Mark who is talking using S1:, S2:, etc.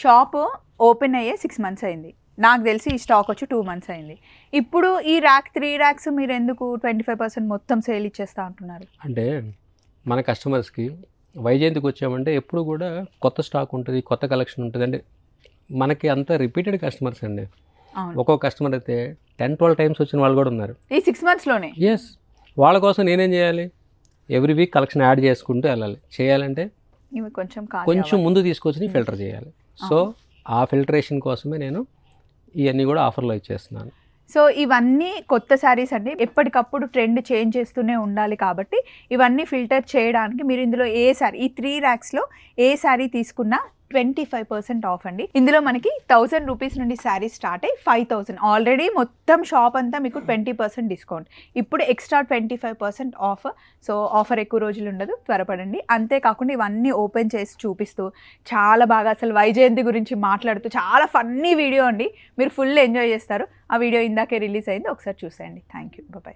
S1: Shop open అయ్యే 6 months అయింది. నాకు తెలిసి ఈ స్టాక్ వచ్చి 2 months అయింది. ఇప్పుడు ఈ ర్యాక్ 3 racks మీరు ఎందుకు 25% మొత్తం సేల్ ఇచ్చేస్తా అంటున్నారు?
S2: అంటే మన కస్టమర్స్కి వైజయంతికి వచ్చామంటే ఎప్పుడు కూడా కొత్త స్టాక్ ఉంటుంది, కొత్త కలెక్షన్ ఉంటుంది. అంటే మనకి అంత రిపీటెడ్ కస్టమర్స్ అండి. ఒక్కొక్క కస్టమర్ అయితే 10-12 times వచ్చిన వాళ్ళు కూడా ఉన్నారు
S1: ఈ 6 monthsలోనే.
S2: ఎస్, వాళ్ళ కోసం నేనేం చేయాలి? ఎవ్రీ వీక్ కలెక్షన్ యాడ్ చేసుకుంటూ వెళ్ళాలి. చేయాలంటే
S1: ఇవి
S2: కొంచెం ముందు తీసుకొచ్చి ఫిల్టర్ చేయాలి. సో ఆ ఫిల్టరేషన్ కోసమే నేను ఇవన్నీ కూడా ఆఫర్లో ఇచ్చేస్తున్నాను.
S1: సో ఇవన్నీ కొత్త శారీస్ అండి, ఎప్పటికప్పుడు ట్రెండ్ చేంజ్ చేస్తూనే ఉండాలి కాబట్టి ఇవన్నీ ఫిల్టర్ చేయడానికి మీరు ఇందులో ఏ శారీ, ఈ 3 racksలో ఏ శారీ తీసుకున్నా 25% ఆఫ్ అండి. ఇందులో మనకి 1000 రూపీస్ నుండి శారీ స్టార్ట్ అయ్యి 5000, ఆల్రెడీ మొత్తం షాప్ అంతా మీకు 20% డిస్కౌంట్, ఇప్పుడు ఎక్స్ట్రా 25% ఆఫ్. సో ఆఫర్ ఎక్కువ రోజులు ఉండదు, త్వరపడండి. అంతేకాకుండా ఇవన్నీ ఓపెన్ చేసి చూపిస్తూ చాలా బాగా అసలు వైజయంతి గురించి మాట్లాడుతూ చాలా ఫన్నీ వీడియో అండి, మీరు ఫుల్ ఎంజాయ్ చేస్తారు. ఆ వీడియో ఇందాకే రిలీజ్ అయింది, ఒకసారి చూసేయండి. Thank you, bye.